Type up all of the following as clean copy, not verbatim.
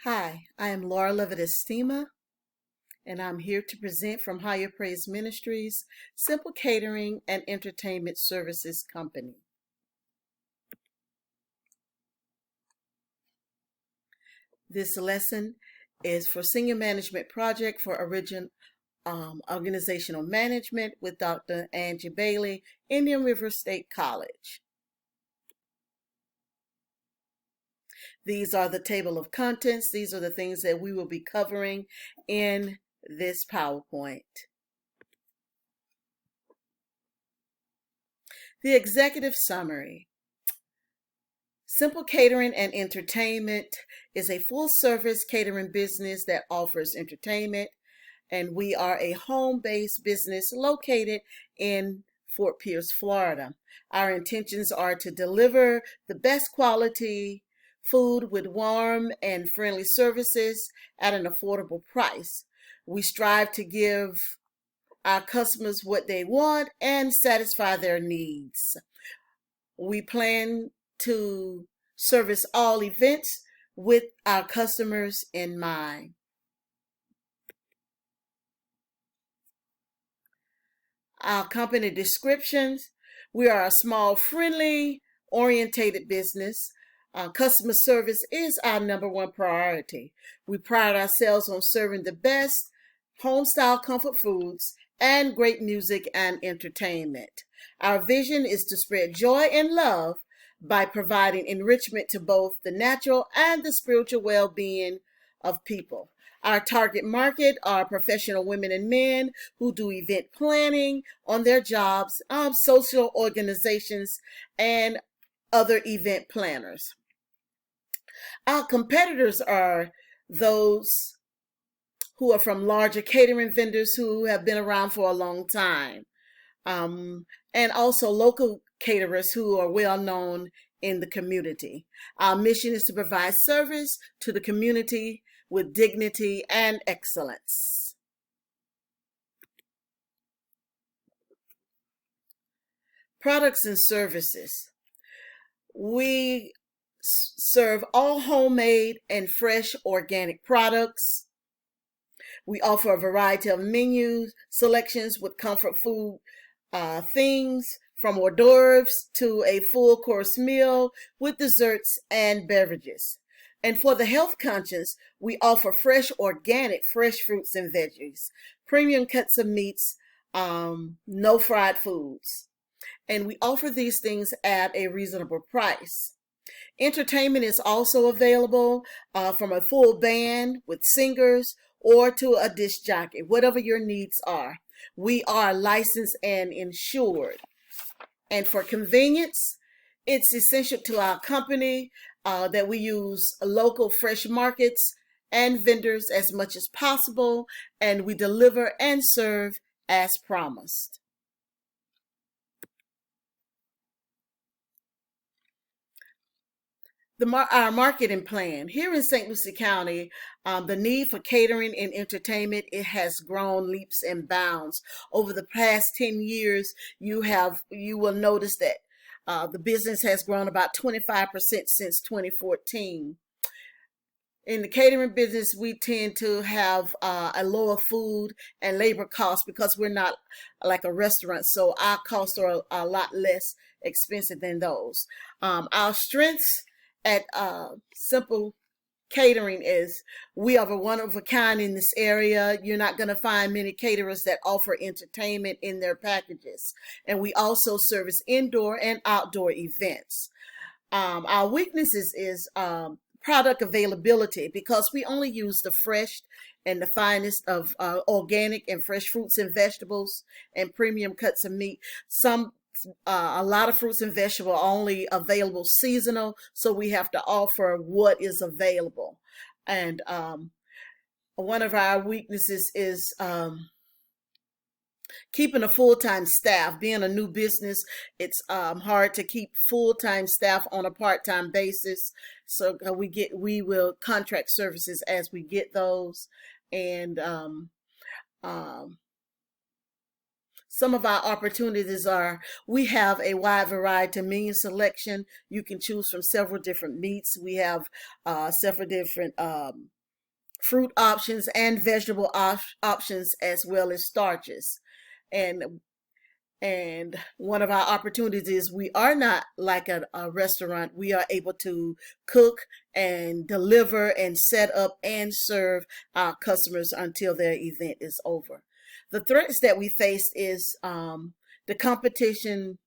Hi, I am Laura Lovett-Estima, and I'm here to present from Higher Praise Ministries, Simple Catering and Entertainment Services Company. This lesson is for Senior Management Project for Origin Organizational Management with Dr. Angie Bailey, Indian River State College. These are the table of contents. These are the things that we will be covering in this PowerPoint. The executive summary. Simple Catering and Entertainment is a full-service catering business that offers entertainment, and we are a home-based business located in Fort Pierce, Florida. Our intentions are to deliver the best quality food with warm and friendly services at an affordable price. We strive to give our customers what they want and satisfy their needs. We plan to service all events with our customers in mind. Our company descriptions: we are a small, friendly, orientated business. Customer service is our number one priority. We pride ourselves on serving the best home-style comfort foods and great music and entertainment. Our vision is to spread joy and love by providing enrichment to both the natural and the spiritual well-being of people. Our target market are professional women and men who do event planning on their jobs, social organizations, and other event planners. Our competitors are those who are from larger catering vendors who have been around for a long time, and also local caterers who are well known in the community. Our mission is to provide service to the community with dignity and excellence. Products and services. We serve all homemade and fresh organic products. We offer a variety of menu selections with comfort food things, from hors d'oeuvres to a full course meal with desserts and beverages. And for the health conscious, we offer fresh organic fruits and veggies, premium cuts of meats, no fried foods. And we offer these things at a reasonable price. Entertainment is also available, from a full band with singers or to a disc jockey, whatever your needs are. We are licensed and insured. And for convenience, it's essential to our company that we use local fresh markets and vendors as much as possible, and we deliver and serve as promised. Our marketing plan. Here in St. Lucie County, the need for catering and entertainment, it has grown leaps and bounds. Over the past 10 years, you will notice that the business has grown about 25% since 2014. In the catering business, we tend to have a lower food and labor cost because we're not like a restaurant, so our costs are a lot less expensive than those. Our strengths at Simple Catering is we are one of a kind in this area. You're not going to find many caterers that offer entertainment in their packages. And we also service indoor and outdoor events. Our weaknesses is product availability, because we only use the fresh and the finest of organic and fresh fruits and vegetables and premium cuts of meat. A lot of fruits and vegetables are only available seasonal, so we have to offer what is available. And one of our weaknesses is keeping a full-time staff. Being a new business, it's hard to keep full-time staff on a part-time basis. So we will contract services as we get those. And some of our opportunities are, we have a wide variety of menu selection. You can choose from several different meats. We have several different fruit options and vegetable options, as well as starches. And and one of our opportunities is we are not like a restaurant. We are able to cook and deliver and set up and serve our customers until their event is over. The threats that we face is the competition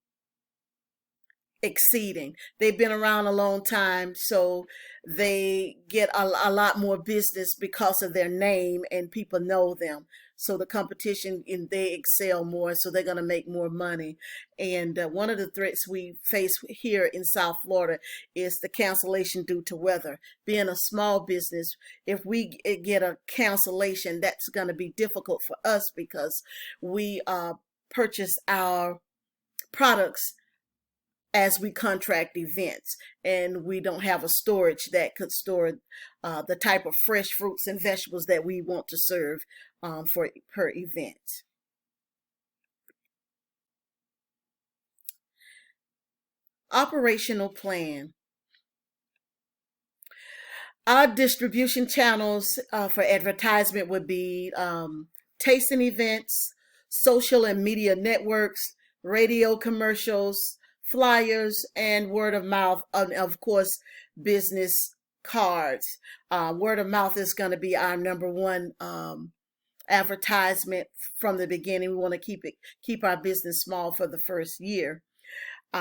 exceeding. They've been around a long time, so they get a lot more business because of their name and people know them. So the competition, and they excel more, so they're going to make more money. And one of the threats we face here in South Florida is the cancellation due to weather. Being a small business, if we get a cancellation, that's going to be difficult for us because we purchase our products as we contract events, and we don't have a storage that could store the type of fresh fruits and vegetables that we want to serve for per event. Operational plan. Our distribution channels for advertisement would be tasting events, social and media networks, radio commercials, flyers, and word of mouth, and of course, business cards. Word of mouth is going to be our number one advertisement from the beginning. We want to keep our business small for the first year. We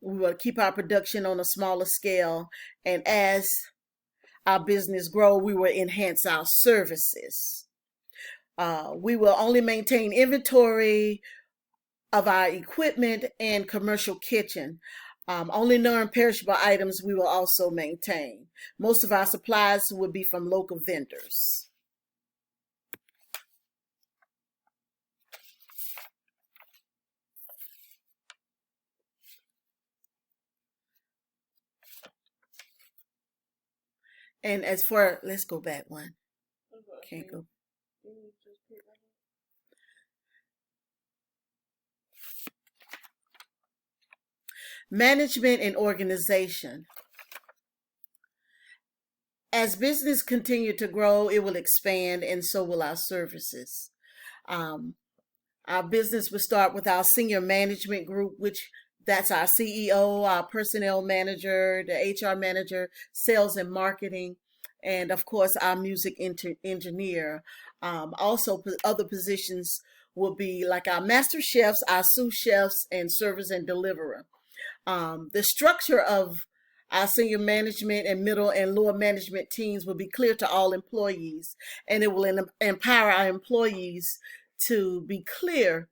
will keep our production on a smaller scale, and as our business grow, we will enhance our services. We will only maintain inventory of our equipment and commercial kitchen. Only non-perishable items we will also maintain. Most of our supplies will be from local vendors. And as for, let's go back one. Can't go. Management and organization. As business continue to grow, it will expand, and so will our services. Um, our business will start with our senior management group, which that's our CEO, our personnel manager, the HR manager, sales and marketing, and of course our music engineer. Also, other positions will be like our master chefs, our sous chefs, and servers and deliverer. The structure of our senior management and middle and lower management teams will be clear to all employees, and it will empower our employees to be clear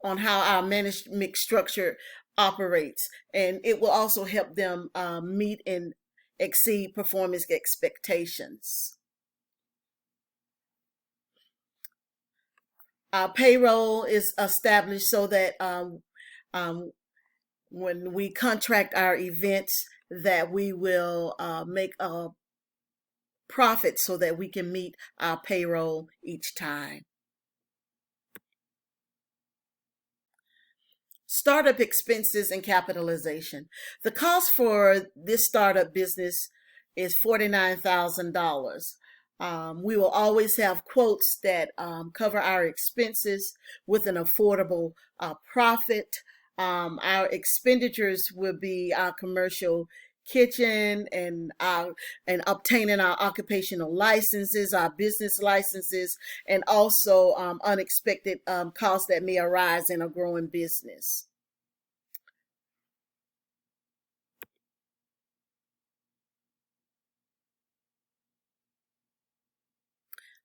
on how our management structure operates, and it will also help them meet and exceed performance expectations. Our payroll is established so that when we contract our events, that we will make a profit so that we can meet our payroll each time. Startup expenses and capitalization. The cost for this startup business is $49,000. We will always have quotes that cover our expenses with an affordable profit. Our expenditures will be our commercial kitchen and obtaining our occupational licenses, our business licenses, and also unexpected costs that may arise in a growing business.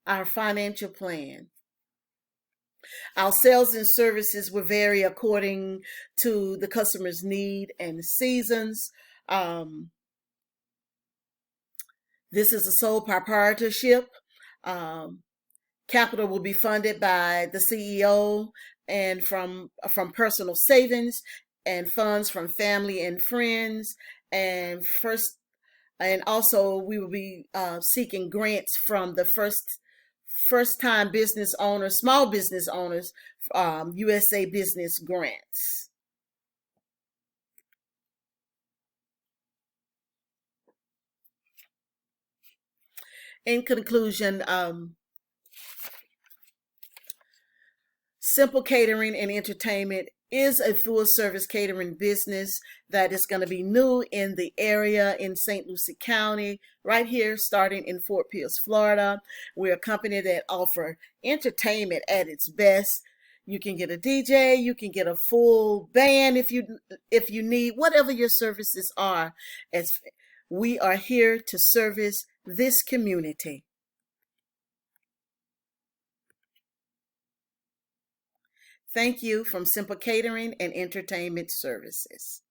Our financial plan. Our sales and services will vary according to the customer's need and seasons. This is a sole proprietorship. Capital will be funded by the CEO and from personal savings and funds from family and friends. And also we will be seeking grants from the first-time business owners, small business owners, USA Business Grants. In conclusion, Simple Catering and Entertainment is a full service catering business that is going to be new in the area in St. Lucie County, right here, starting in Fort Pierce, Florida. We're a company that offer entertainment at its best. You can get a DJ, you can get a full band if you need whatever your services are. As we are here to service this community. Thank you from Simple Catering and Entertainment Services.